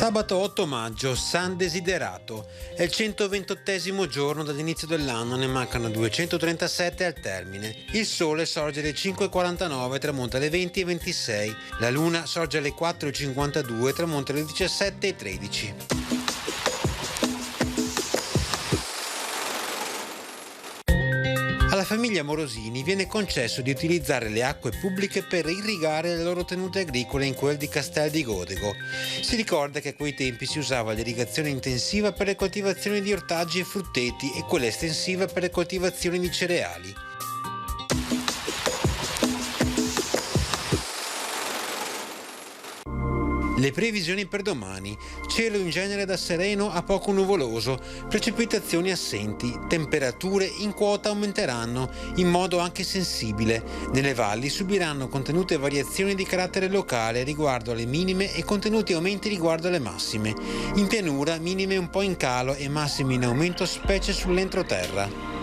Sabato 8 maggio, San Desiderato. È il 128° giorno dall'inizio dell'anno, ne mancano 237 al termine. Il sole sorge alle 5:49 e tramonta alle 20:26. La luna sorge alle 4:52 e tramonta alle 17:13. Alla famiglia Morosini viene concesso di utilizzare le acque pubbliche per irrigare le loro tenute agricole in quel di Castel di Godego. Si ricorda che a quei tempi si usava l'irrigazione intensiva per le coltivazioni di ortaggi e frutteti e quella estensiva per le coltivazioni di cereali. Le previsioni per domani: cielo in genere da sereno a poco nuvoloso, precipitazioni assenti, temperature in quota aumenteranno in modo anche sensibile. Nelle valli subiranno contenute variazioni di carattere locale riguardo alle minime e contenuti aumenti riguardo alle massime. In pianura minime un po' in calo e massime in aumento specie sull'entroterra.